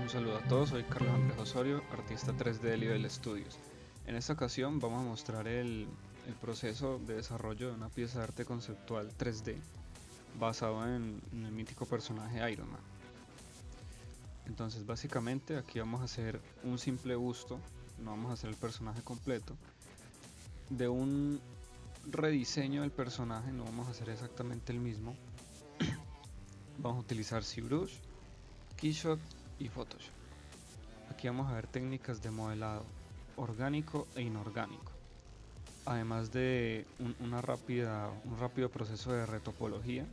Un saludo a todos, soy Carlos Andrés Osorio, artista 3D de Level Studios. En esta ocasión vamos a mostrar el proceso de desarrollo de una pieza de arte conceptual 3D basado en el mítico personaje Iron Man. Entonces básicamente aquí vamos a hacer un simple busto, no vamos a hacer el personaje completo, de un rediseño del personaje, no vamos a hacer exactamente el mismo. Vamos a utilizar ZBrush, Keyshot y Photoshop. Aquí vamos a ver técnicas de modelado orgánico e inorgánico, además de un rápido proceso de retopología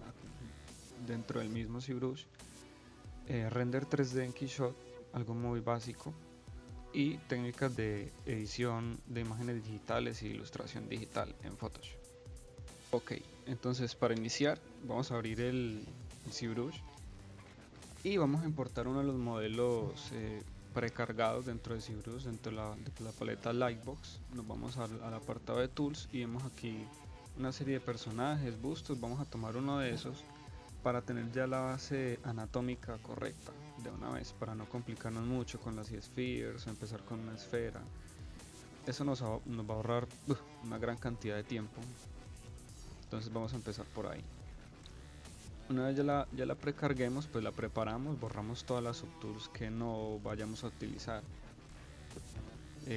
dentro del mismo ZBrush, render 3D en Keyshot, algo muy básico, y técnicas de edición de imágenes digitales y ilustración digital en Photoshop. Ok, entonces para iniciar vamos a abrir el ZBrush y vamos a importar uno de los modelos precargados dentro de ZBrush, dentro de la paleta Lightbox. Nos vamos al apartado de Tools y vemos aquí una serie de personajes, bustos. Vamos a tomar uno de esos para tener ya la base anatómica correcta de una vez, para no complicarnos mucho con las spheres o empezar con una esfera. Eso nos va a ahorrar una gran cantidad de tiempo. Entonces vamos a empezar por ahí. Una vez ya la precarguemos, pues la preparamos, borramos todas las subtools que no vayamos a utilizar,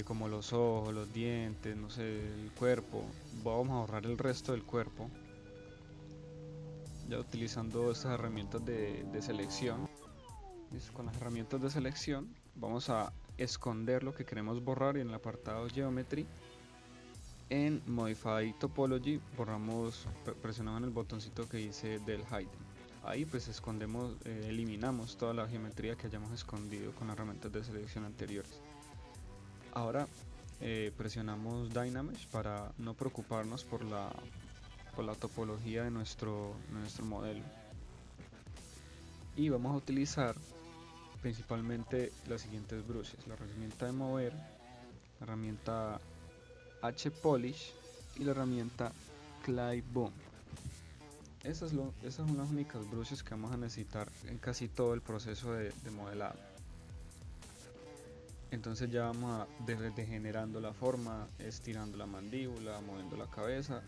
como los ojos, los dientes, no sé, el cuerpo. Vamos a borrar el resto del cuerpo, ya utilizando estas herramientas de selección. Con las herramientas de selección vamos a esconder lo que queremos borrar en el apartado Geometry. En Modify Topology presionamos en el botoncito que dice del Hidden. Ahí pues eliminamos toda la geometría que hayamos escondido con las herramientas de selección anteriores. Ahora presionamos Dynamesh para no preocuparnos por la topología de nuestro modelo. Y vamos a utilizar principalmente las siguientes brushes: la herramienta de mover, la herramienta H-Polish y la herramienta Clay Boom. Esas son las únicas brushes que vamos a necesitar en casi todo el proceso de modelado. Entonces ya vamos a degenerando la forma, estirando la mandíbula, moviendo la cabeza,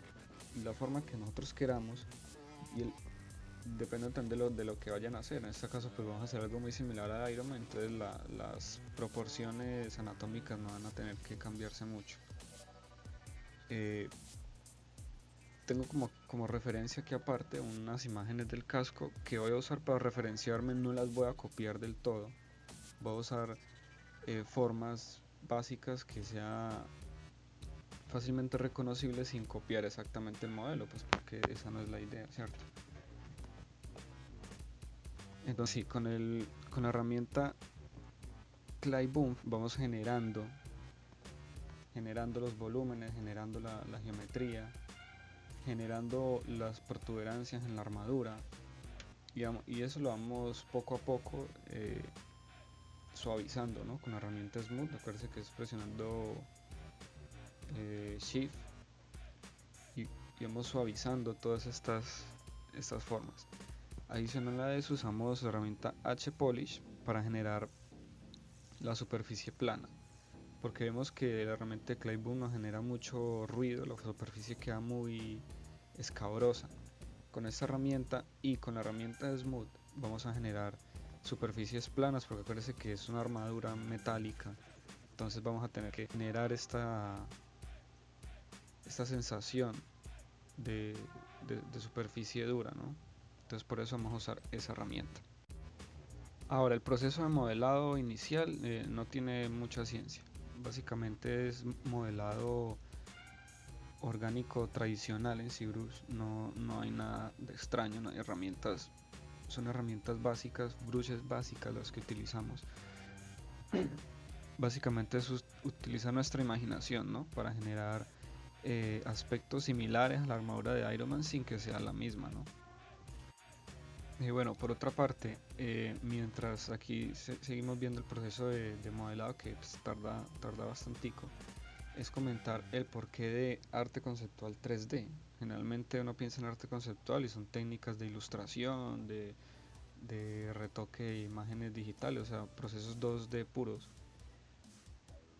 la forma que nosotros queramos, y depende de lo que vayan a hacer. En este caso pues vamos a hacer algo muy similar a Iron Man, entonces las proporciones anatómicas no van a tener que cambiarse mucho. Tengo como referencia aquí aparte unas imágenes del casco que voy a usar para referenciarme. No las voy a copiar del todo, voy a usar formas básicas que sea fácilmente reconocible sin copiar exactamente el modelo, pues porque esa no es la idea, ¿cierto? Entonces sí, con la herramienta Clay Boom vamos generando los volúmenes, generando la geometría, generando las protuberancias en la armadura, y eso lo vamos poco a poco suavizando, ¿no? Con la herramienta Smooth. Acuérdense que es presionando Shift y vamos suavizando todas estas formas. Adicional a eso usamos la herramienta H-Polish para generar la superficie plana, porque vemos que la herramienta de Clay Boom nos genera mucho ruido, la superficie queda muy escabrosa. Con esta herramienta y con la herramienta de Smooth vamos a generar superficies planas, porque acuérdense que es una armadura metálica, entonces vamos a tener que generar esta sensación de superficie dura, ¿no? Entonces por eso vamos a usar esa herramienta. Ahora, el proceso de modelado inicial no tiene mucha ciencia, básicamente es modelado orgánico tradicional en ZBrush. No hay nada de extraño, no hay herramientas, son herramientas básicas, brushes básicas las que utilizamos. Básicamente es utilizar nuestra imaginación, ¿no? Para generar aspectos similares a la armadura de Iron Man sin que sea la misma, ¿no? Y bueno, por otra parte, mientras aquí seguimos viendo el proceso de modelado, que pues, tarda bastantico, es comentar el porqué de arte conceptual 3D. Generalmente uno piensa en arte conceptual y son técnicas de ilustración, de de retoque de imágenes digitales, o sea, procesos 2D puros.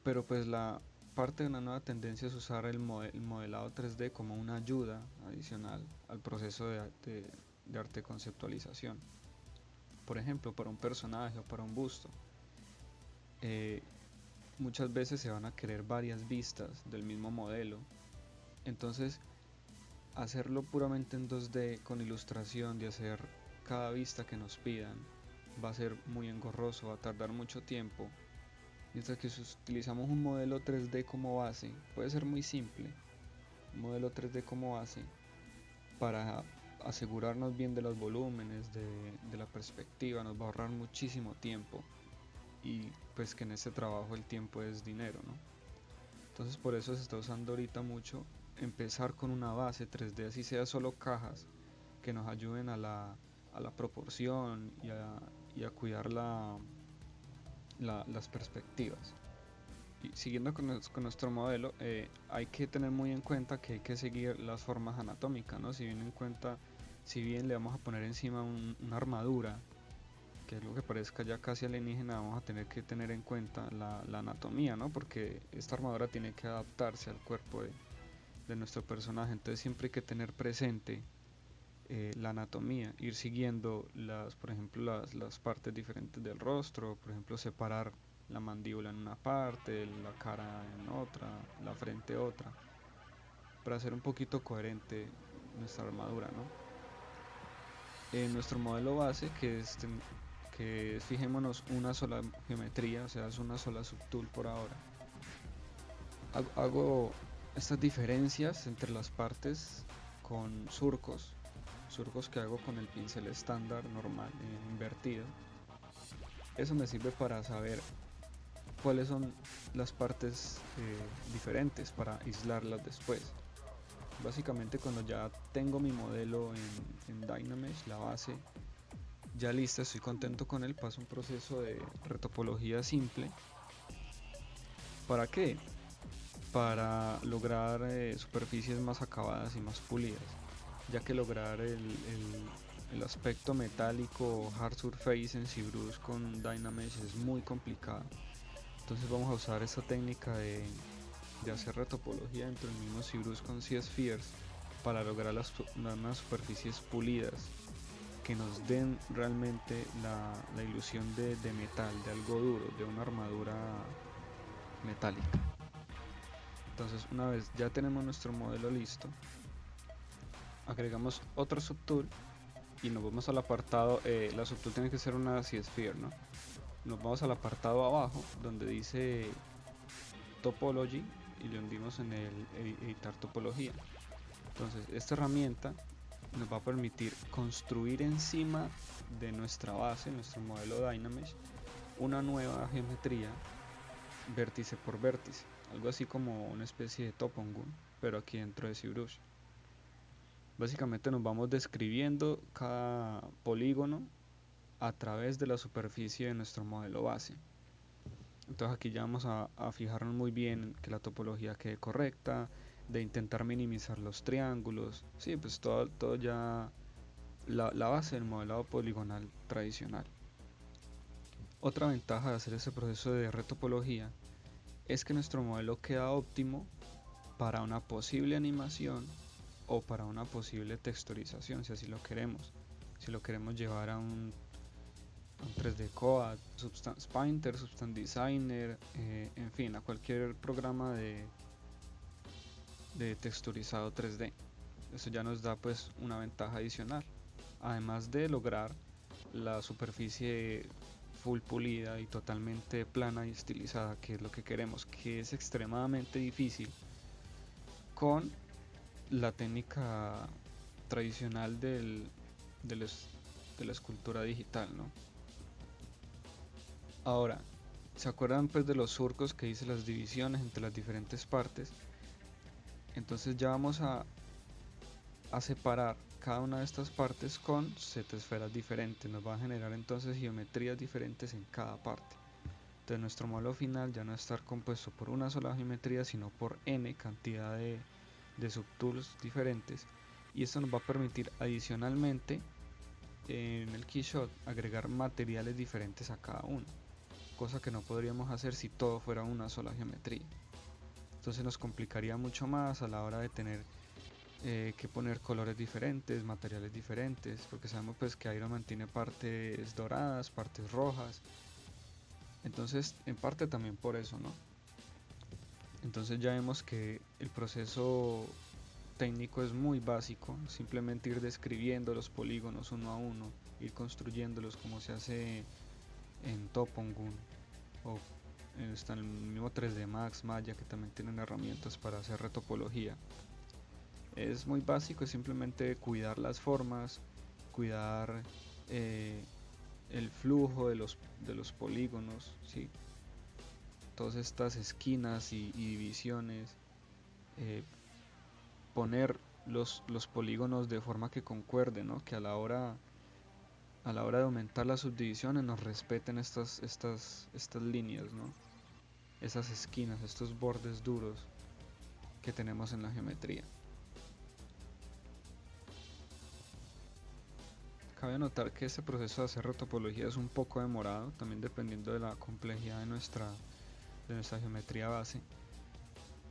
Pero pues la parte de una nueva tendencia es usar el modelado 3D como una ayuda adicional al proceso de arte conceptualización. Por ejemplo, para un personaje o para un busto, eh, muchas veces se van a querer varias vistas del mismo modelo. Entonces, hacerlo puramente en 2D con ilustración, de hacer cada vista que nos pidan, va a ser muy engorroso, va a tardar mucho tiempo. Mientras que si utilizamos un modelo 3D como base, puede ser muy simple, un modelo 3D como base, para asegurarnos bien de los volúmenes, de la perspectiva, nos va a ahorrar muchísimo tiempo. Y pues que en este trabajo el tiempo es dinero, ¿no? Entonces por eso se está usando ahorita mucho empezar con una base 3D, así sea solo cajas que nos ayuden a la proporción y a cuidar las perspectivas. Y siguiendo con nuestro modelo, hay que tener muy en cuenta que hay que seguir las formas anatómicas, ¿no? Si bien le vamos a poner encima una armadura, que es lo que parezca ya casi alienígena, vamos a tener que tener en cuenta la anatomía, ¿no? Porque esta armadura tiene que adaptarse al cuerpo de nuestro personaje, entonces siempre hay que tener presente la anatomía, ir siguiendo por ejemplo, las partes diferentes del rostro, por ejemplo, separar la mandíbula en una parte, la cara en otra, la frente otra, para hacer un poquito coherente nuestra armadura, ¿no? En nuestro modelo base, que es, fijémonos, una sola geometría, o sea, es una sola subtool por ahora. Hago estas diferencias entre las partes con surcos que hago con el pincel estándar normal, invertido. Eso me sirve para saber cuáles son las partes diferentes para aislarlas después. Básicamente cuando ya tengo mi modelo en Dynamesh, la base, ya lista, estoy contento con él, paso un proceso de retopología simple. ¿Para qué? Para lograr superficies más acabadas y más pulidas, ya que lograr el aspecto metálico o hard surface en ZBrush con Dynamesh es muy complicado. Entonces vamos a usar esta técnica de hacer retopología dentro del mismo ZBrush con CSpheres para lograr unas superficies pulidas que nos den realmente la ilusión de metal, de algo duro, de una armadura metálica. Entonces una vez ya tenemos nuestro modelo listo, agregamos otro subtool y nos vamos al apartado, la subtool tiene que ser una CSphere, ¿no? Nos vamos al apartado abajo donde dice Topology y le hundimos en el editar topología. Entonces esta herramienta nos va a permitir construir encima de nuestra base, nuestro modelo Dynamesh, una nueva geometría vértice por vértice, algo así como una especie de Topongun, pero aquí dentro de ZBrush. Básicamente nos vamos describiendo cada polígono a través de la superficie de nuestro modelo base. Entonces aquí ya vamos a fijarnos muy bien que la topología quede correcta, de intentar minimizar los triángulos, sí, pues todo ya la base del modelado poligonal tradicional. Otra ventaja de hacer este proceso de retopología es que nuestro modelo queda óptimo para una posible animación o para una posible texturización, si así lo queremos. Si lo queremos llevar a un 3D Coat, Substance Painter, Substance Designer, en fin, a cualquier programa de texturizado 3D. Eso ya nos da pues una ventaja adicional, además de lograr la superficie full pulida y totalmente plana y estilizada, que es lo que queremos, que es extremadamente difícil con la técnica tradicional de la escultura digital, ¿no? Ahora, ¿se acuerdan pues de los surcos que hice las divisiones entre las diferentes partes? Entonces ya vamos a separar cada una de estas partes con set esferas diferentes. Nos va a generar entonces geometrías diferentes en cada parte. Entonces nuestro modelo final ya no va a estar compuesto por una sola geometría, sino por n cantidad de subtools diferentes. Y esto nos va a permitir adicionalmente en el Keyshot agregar materiales diferentes a cada uno, cosa que no podríamos hacer si todo fuera una sola geometría. Entonces nos complicaría mucho más a la hora de tener que poner colores diferentes, materiales diferentes, porque sabemos pues que Iron Man tiene partes doradas, partes rojas, entonces en parte también por eso, ¿no? Entonces ya vemos que el proceso técnico es muy básico, simplemente ir describiendo los polígonos uno a uno, ir construyéndolos como se hace en Topongun o está en el mismo 3D Max, Maya, que también tienen herramientas para hacer retopología. Es muy básico, es simplemente cuidar las formas, cuidar eh, el flujo de los polígonos, ¿sí? Todas estas esquinas y divisiones, eh, poner los polígonos de forma que concuerde, ¿no? Que a la hora de aumentar las subdivisiones nos respeten estas líneas, ¿no? Esas esquinas, estos bordes duros que tenemos en la geometría. Cabe notar que este proceso de hacer retopología es un poco demorado, también dependiendo de la complejidad de nuestra geometría base.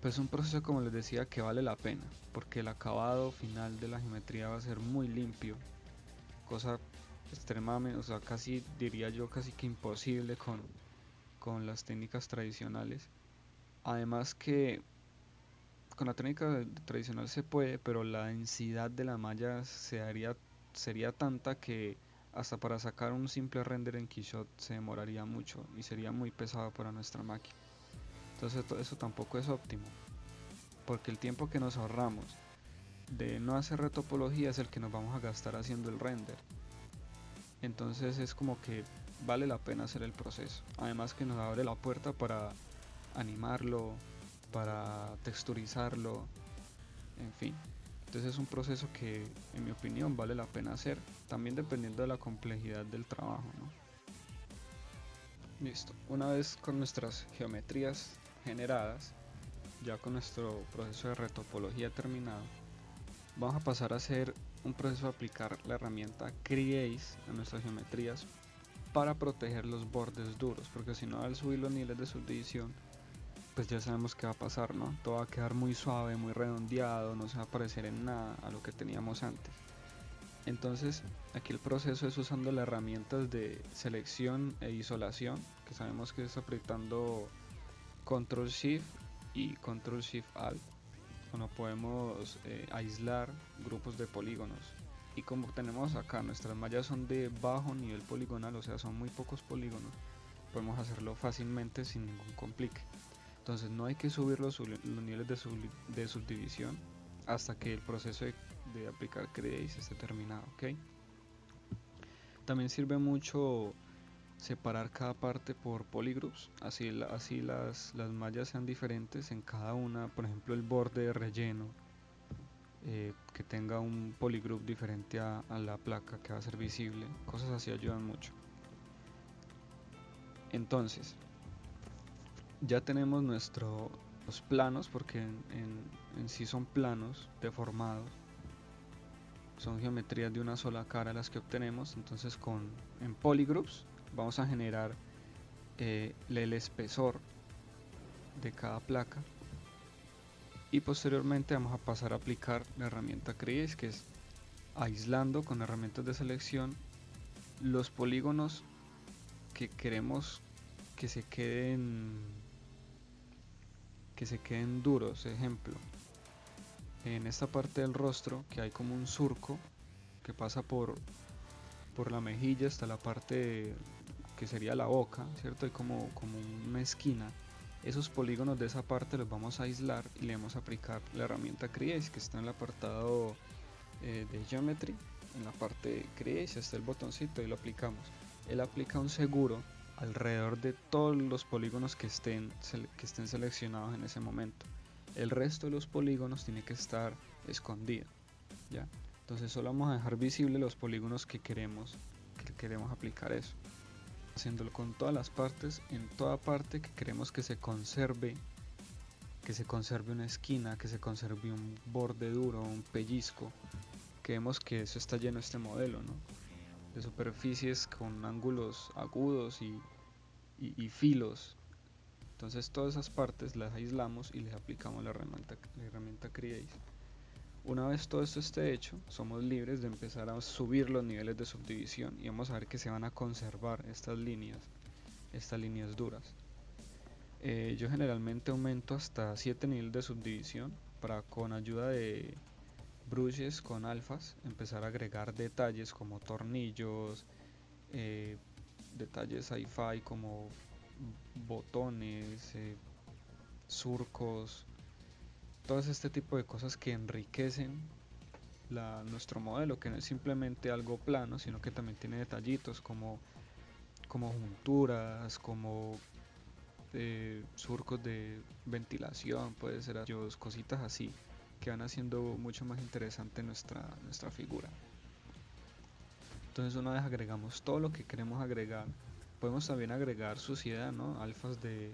Pues es un proceso, como les decía, que vale la pena, porque el acabado final de la geometría va a ser muy limpio, cosa extremadamente, o sea, casi diría yo, casi que imposible con las técnicas tradicionales. Además que con la técnica tradicional se puede, pero la densidad de la malla sería tanta que hasta para sacar un simple render en Keyshot se demoraría mucho y sería muy pesado para nuestra máquina. Entonces eso tampoco es óptimo, porque el tiempo que nos ahorramos de no hacer retopología es el que nos vamos a gastar haciendo el render. Entonces es como que vale la pena hacer el proceso. Además que nos abre la puerta para animarlo, para texturizarlo, en fin. Entonces es un proceso que en mi opinión vale la pena hacer, también dependiendo de la complejidad del trabajo, ¿no? Listo, una vez con nuestras geometrías generadas, ya con nuestro proceso de retopología terminado, vamos a pasar a hacer un proceso de aplicar la herramienta Create a nuestras geometrías para proteger los bordes duros, porque si no, al subir los niveles de subdivisión, pues ya sabemos qué va a pasar, ¿no? Todo va a quedar muy suave, muy redondeado, no se va a parecer en nada a lo que teníamos antes. Entonces, aquí el proceso es usando las herramientas de selección e isolación, que sabemos que es apretando Control Shift y Control Shift Alt, cuando podemos aislar grupos de polígonos. Y como tenemos acá, nuestras mallas son de bajo nivel poligonal, o sea, son muy pocos polígonos, podemos hacerlo fácilmente sin ningún complique. Entonces no hay que subir los niveles de subdivisión hasta que el proceso de aplicar Create esté terminado, ¿ok? También sirve mucho separar cada parte por polygroups, así las mallas sean diferentes en cada una, por ejemplo el borde de relleno, que tenga un polygroup diferente a la placa que va a ser visible, cosas así ayudan mucho. Entonces, ya tenemos nuestros planos, porque en sí son planos deformados, son geometrías de una sola cara las que obtenemos. Entonces en polygroups vamos a generar el espesor de cada placa y posteriormente vamos a pasar a aplicar la herramienta Create, que es aislando con herramientas de selección los polígonos que queremos que se queden duros. Ejemplo, en esta parte del rostro que hay como un surco que pasa por la mejilla hasta la parte que sería la boca, ¿cierto? Hay como una esquina. Esos polígonos de esa parte los vamos a aislar y le vamos a aplicar la herramienta Create, que está en el apartado de Geometry. En la parte Create está el botoncito y lo aplicamos. Él aplica un seguro alrededor de todos los polígonos que estén seleccionados en ese momento. El resto de los polígonos tiene que estar escondido, ¿ya? Entonces solo vamos a dejar visibles los polígonos que queremos aplicar eso, haciéndolo con todas las partes, en toda parte que queremos que se conserve una esquina, que se conserve un borde duro, un pellizco, que vemos que eso está lleno este modelo, ¿no? de superficies con ángulos agudos y filos. Entonces todas esas partes las aislamos y les aplicamos la herramienta Create. Una vez todo esto esté hecho, somos libres de empezar a subir los niveles de subdivisión y vamos a ver que se van a conservar estas líneas duras. Yo generalmente aumento hasta 7 niveles de subdivisión para, con ayuda de brushes con alfas, empezar a agregar detalles como tornillos, detalles sci-fi como botones, surcos, todo este tipo de cosas que enriquecen nuestro modelo, que no es simplemente algo plano, sino que también tiene detallitos como junturas, como surcos de ventilación, puede ser cositas así, que van haciendo mucho más interesante nuestra figura. Entonces una vez agregamos todo lo que queremos agregar, podemos también agregar suciedad, ¿no? Alfas de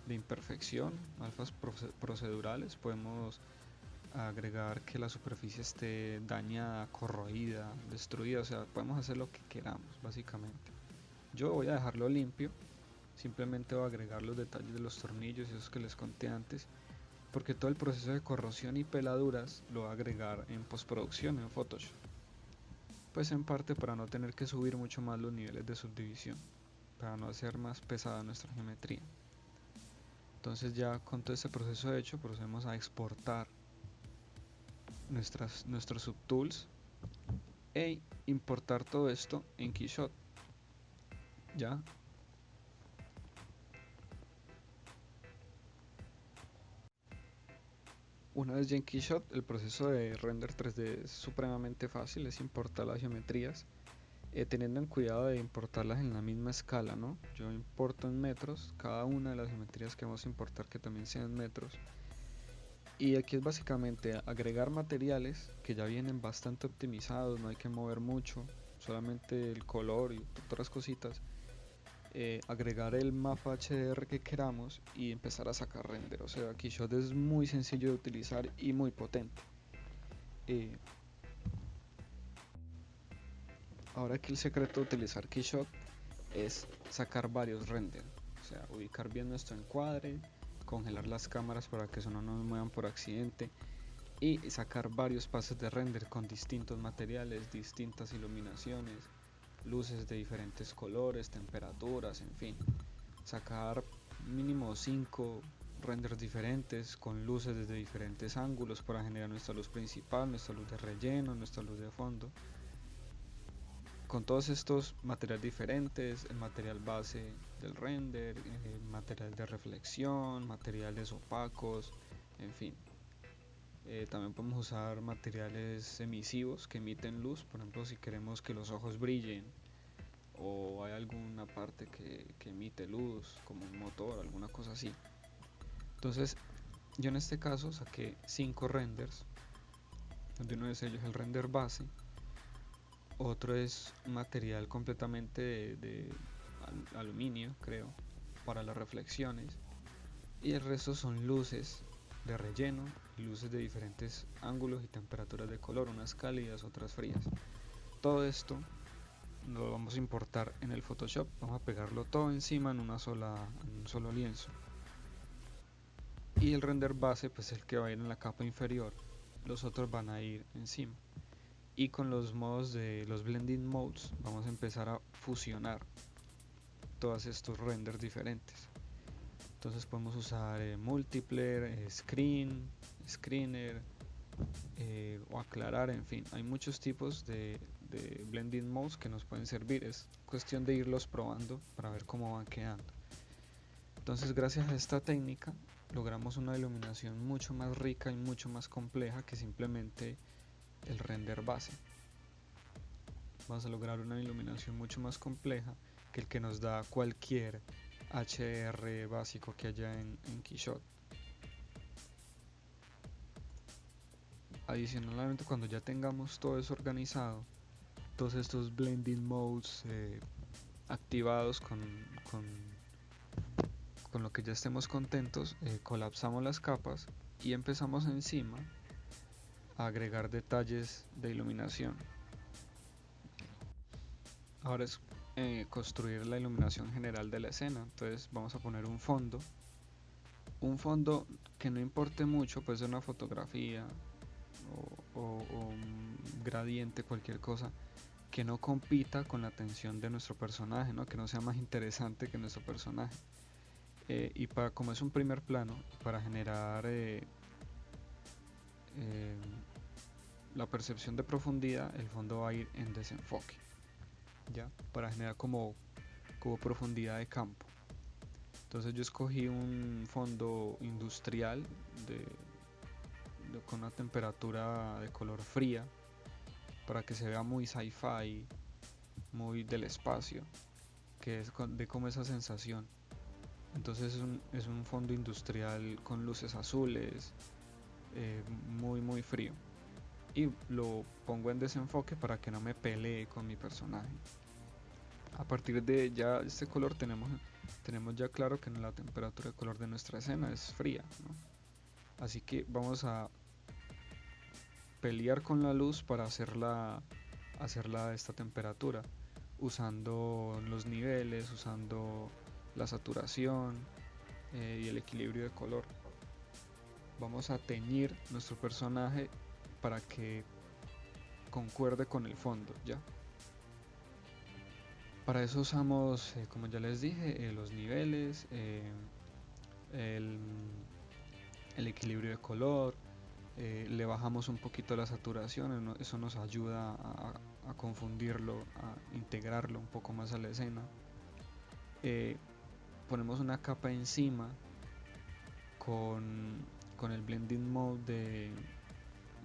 imperfección, alfas procedurales, podemos agregar que la superficie esté dañada, corroída, destruida, o sea, podemos hacer lo que queramos básicamente. Yo voy a dejarlo limpio, simplemente voy a agregar los detalles de los tornillos y esos que les conté antes, porque todo el proceso de corrosión y peladuras lo voy a agregar en postproducción en Photoshop, pues en parte para no tener que subir mucho más los niveles de subdivisión, para no hacer más pesada nuestra geometría. Entonces ya con todo este proceso hecho, procedemos a exportar nuestros subtools e importar todo esto en Keyshot. Ya una vez ya en Keyshot, el proceso de render 3D es supremamente fácil, es importar las geometrías, teniendo en cuidado de importarlas en la misma escala, ¿no? Yo importo en metros, cada una de las geometrías que vamos a importar que también sean metros. Y aquí es básicamente agregar materiales que ya vienen bastante optimizados, no hay que mover mucho, solamente el color y otras cositas. Agregar el mapa HDR que queramos y empezar a sacar render. O sea, Keyshot es muy sencillo de utilizar y muy potente. Ahora aquí el secreto de utilizar Keyshot es sacar varios renders, o sea, ubicar bien nuestro encuadre, congelar las cámaras para que eso no nos muevan por accidente y sacar varios pases de render con distintos materiales, distintas iluminaciones, luces de diferentes colores, temperaturas, en fin, sacar mínimo 5 renders diferentes con luces desde diferentes ángulos para generar nuestra luz principal, nuestra luz de relleno, nuestra luz de fondo. Con todos estos materiales diferentes, el material base del render, material de reflexión, materiales opacos, en fin. También podemos usar materiales emisivos que emiten luz, por ejemplo si queremos que los ojos brillen o hay alguna parte que emite luz, como un motor, alguna cosa así. Entonces yo en este caso saqué 5 renders, donde uno de ellos es el render base, otro es material completamente de aluminio, creo, para las reflexiones, y el resto son luces de relleno y luces de diferentes ángulos y temperaturas de color, unas cálidas, otras frías. Todo esto lo vamos a importar en el Photoshop, vamos a pegarlo todo encima en un solo lienzo, y el render base pues el que va a ir en la capa inferior, los otros van a ir encima. Y con los modos de los blending modes vamos a empezar a fusionar todos estos renders diferentes. Entonces podemos usar multipler, screener o aclarar, en fin, hay muchos tipos de blending modes que nos pueden servir, es cuestión de irlos probando para ver cómo van quedando. Entonces gracias a esta técnica logramos una iluminación mucho más rica y mucho más compleja que simplemente el render base. Vamos a lograr una iluminación mucho más compleja que el que nos da cualquier HDR básico que haya en Keyshot. Adicionalmente, cuando ya tengamos todo eso organizado, todos estos blending modes activados con lo que ya estemos contentos, colapsamos las capas y empezamos encima a agregar detalles de iluminación. Ahora es construir la iluminación general de la escena. Entonces vamos a poner un fondo que no importe mucho, puede ser una fotografía o un gradiente, cualquier cosa que no compita con la atención de nuestro personaje, ¿no? Que no sea más interesante que nuestro personaje. Y como es un primer plano, para generar eh, la percepción de profundidad, el fondo va a ir en desenfoque, ¿ya? Para generar como profundidad de campo. Entonces yo escogí un fondo industrial con una temperatura de color fría para que se vea muy sci-fi, muy del espacio, que dé como esa sensación. Entonces es un fondo industrial con luces azules, muy frío. Y lo pongo en desenfoque para que no me pelee con mi personaje. A partir de ya este color tenemos ya claro que la temperatura de color de nuestra escena es fría, ¿no? Así que vamos a pelear con la luz para hacerla a esta temperatura, usando los niveles, usando la saturación y el equilibrio de color. Vamos a teñir nuestro personaje para que concuerde con el fondo, ¿ya? Para eso usamos, como ya les dije, los niveles, el, el equilibrio de color, le bajamos un poquito la saturación, eso nos ayuda a confundirlo, a integrarlo un poco más a la escena. Ponemos una capa encima con el blending mode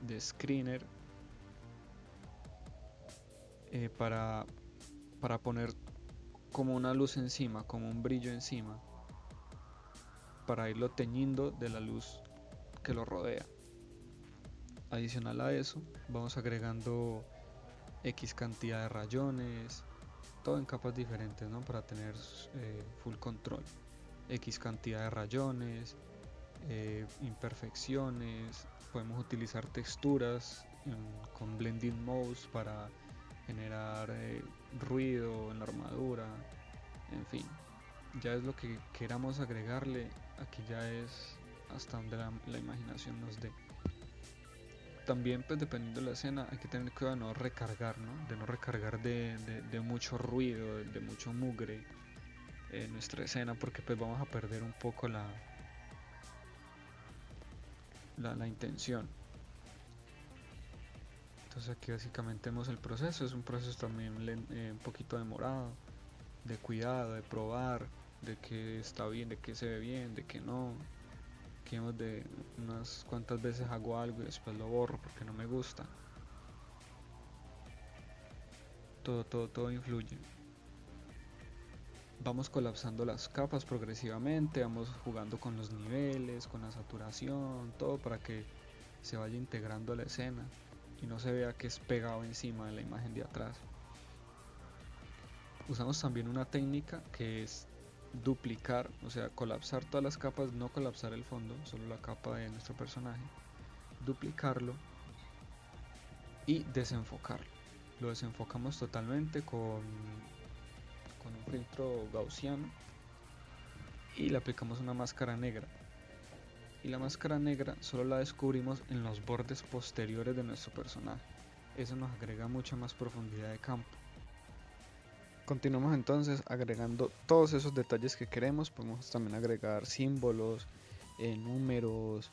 de Screener para poner como una luz encima, como un brillo encima, para irlo teñindo de la luz que lo rodea. Adicional a eso, vamos agregando X cantidad de rayones, todo en capas diferentes, ¿no? Para tener full control. X cantidad de rayones, imperfecciones, podemos utilizar texturas con blending modes para generar ruido en la armadura, en fin, ya es lo que queramos agregarle, aquí ya es hasta donde la imaginación nos dé. También pues dependiendo de la escena hay que tener cuidado de no recargar, ¿no? De no recargar de mucho ruido, de mucho mugre en nuestra escena, porque pues vamos a perder un poco la intención. Entonces aquí básicamente vemos el proceso, es un proceso también un poquito demorado, de cuidado, de probar, de que está bien, de que se ve bien, de que no, que hemos de unas cuantas veces hago algo y después lo borro porque no me gusta. Todo influye. Vamos colapsando las capas progresivamente, vamos jugando con los niveles, con la saturación, todo para que se vaya integrando a la escena y no se vea que es pegado encima de la imagen de atrás. Usamos también una técnica que es duplicar, o sea, colapsar todas las capas, no colapsar el fondo, solo la capa de nuestro personaje, duplicarlo y desenfocarlo. Lo desenfocamos totalmente con un filtro gaussiano y le aplicamos una máscara negra. Y la máscara negra solo la descubrimos en los bordes posteriores de nuestro personaje. Eso nos agrega mucha más profundidad de campo. Continuamos entonces agregando todos esos detalles que queremos. Podemos también agregar símbolos, números,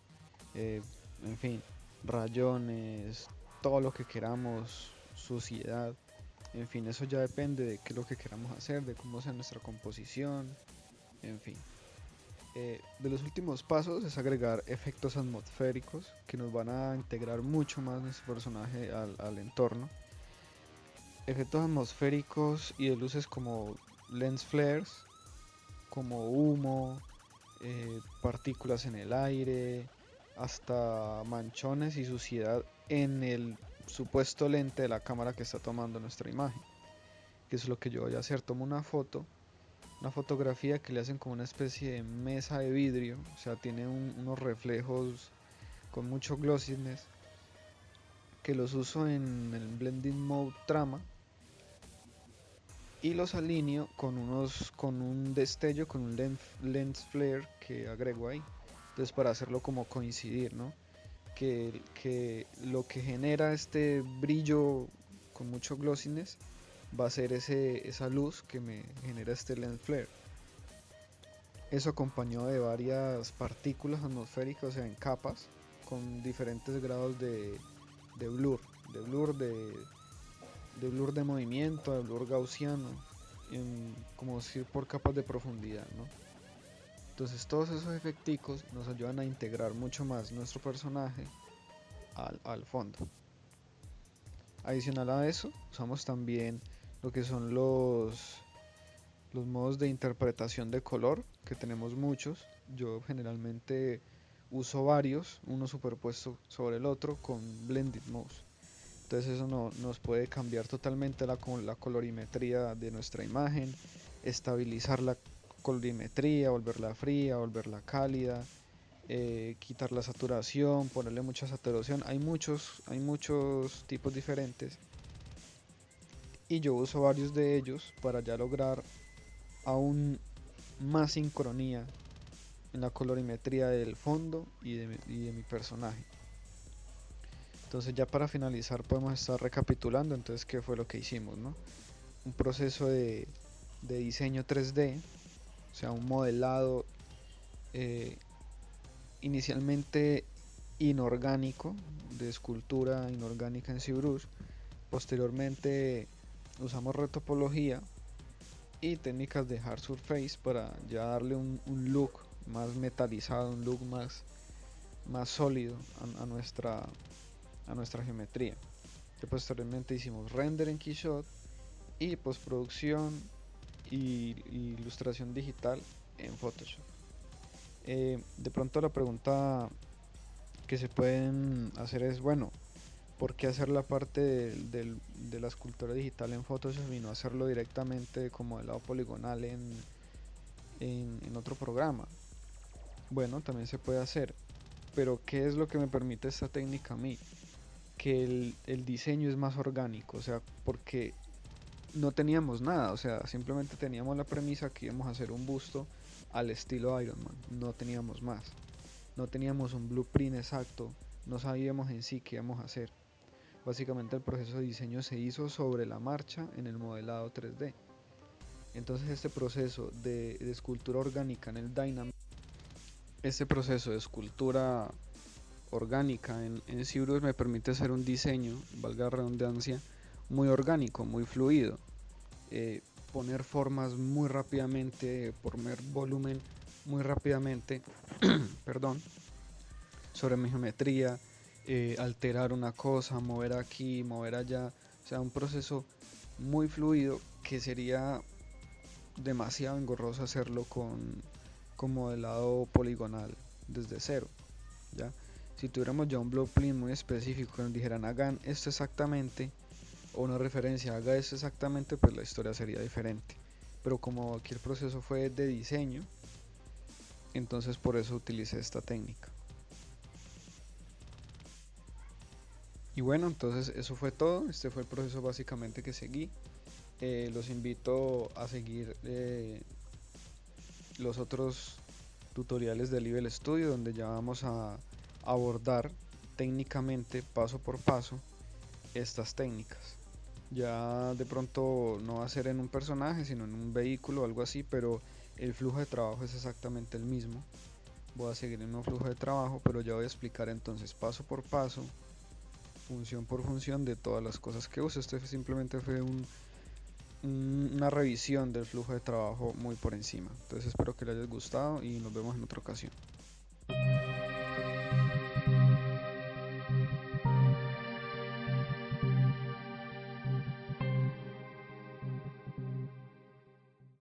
en fin, rayones, todo lo que queramos, suciedad. En fin, eso ya depende de qué es lo que queramos hacer, de cómo sea nuestra composición, en fin. De los últimos pasos es agregar efectos atmosféricos que nos van a integrar mucho más nuestro personaje al entorno. Efectos atmosféricos y de luces como lens flares, como humo, partículas en el aire, hasta manchones y suciedad en el supuesto lente de la cámara que está tomando nuestra imagen. Que es lo que yo voy a hacer, tomo una fotografía que le hacen como una especie de mesa de vidrio, o sea, tiene unos reflejos con mucho glossiness, que los uso en el blending mode trama, y los alineo con un destello, con un lens flare que agrego ahí. Entonces, para hacerlo como coincidir, ¿no? Que lo que genera este brillo con mucho glossiness va a ser esa luz que me genera este lens flare. Eso acompañado de varias partículas atmosféricas, o sea, en capas, con diferentes grados de blur, de blur de blur de movimiento, de blur gaussiano, como decir por capas de profundidad, ¿no? Entonces todos esos efecticos nos ayudan a integrar mucho más nuestro personaje al fondo. Adicional a eso, usamos también lo que son los modos de interpretación de color, que tenemos muchos. Yo generalmente uso varios, uno superpuesto sobre el otro con blended modes. Entonces eso nos puede cambiar totalmente la colorimetría de nuestra imagen, estabilizar la colorimetría, volverla fría, volverla cálida, quitar la saturación, ponerle mucha saturación. Hay muchos tipos diferentes y yo uso varios de ellos para ya lograr aún más sincronía en la colorimetría del fondo y de mi personaje. Entonces, ya para finalizar podemos estar recapitulando entonces qué fue lo que hicimos, ¿no? Un proceso de diseño 3D, o sea, un modelado inicialmente inorgánico, de escultura inorgánica en ZBrush. Posteriormente usamos retopología y técnicas de hard surface para ya darle un look más metalizado, un look más sólido a nuestra geometría. Que posteriormente hicimos render en Keyshot y postproducción y ilustración digital en Photoshop. De pronto la pregunta que se pueden hacer es, bueno, ¿por qué hacer la parte de la escultura digital en Photoshop y no hacerlo directamente como modelado poligonal en otro programa? Bueno, también se puede hacer, pero ¿qué es lo que me permite esta técnica a mí? Que el diseño es más orgánico, o sea, porque no teníamos nada, o sea, simplemente teníamos la premisa que íbamos a hacer un busto al estilo Iron Man, no teníamos más, no teníamos un blueprint exacto, no sabíamos en sí qué íbamos a hacer. Básicamente el proceso de diseño se hizo sobre la marcha en el modelado 3D. Entonces este proceso de escultura orgánica en el Dynamic, este proceso de escultura orgánica en ZBrush me permite hacer un diseño, valga la redundancia, muy orgánico, muy fluido, poner formas muy rápidamente, poner volumen muy rápidamente, perdón, sobre mi geometría, alterar una cosa, mover aquí, mover allá, o sea, un proceso muy fluido que sería demasiado engorroso hacerlo con modelado poligonal desde cero, ¿ya? Si tuviéramos ya un blueprint muy específico que nos dijeran hagan esto exactamente, o una referencia haga esto exactamente, pues la historia sería diferente. Pero como aquí el proceso fue de diseño, entonces por eso utilicé esta técnica. Y bueno, entonces eso fue todo. Este fue el proceso básicamente que seguí. Los invito a seguir los otros tutoriales de Level Studio, donde ya vamos a abordar técnicamente, paso por paso, estas técnicas. Ya de pronto no va a ser en un personaje, sino en un vehículo o algo así, pero el flujo de trabajo es exactamente el mismo. Voy a seguir en un flujo de trabajo, pero ya voy a explicar entonces paso por paso, función por función de todas las cosas que uso. Este simplemente fue una revisión del flujo de trabajo muy por encima. Entonces espero que les haya gustado y nos vemos en otra ocasión.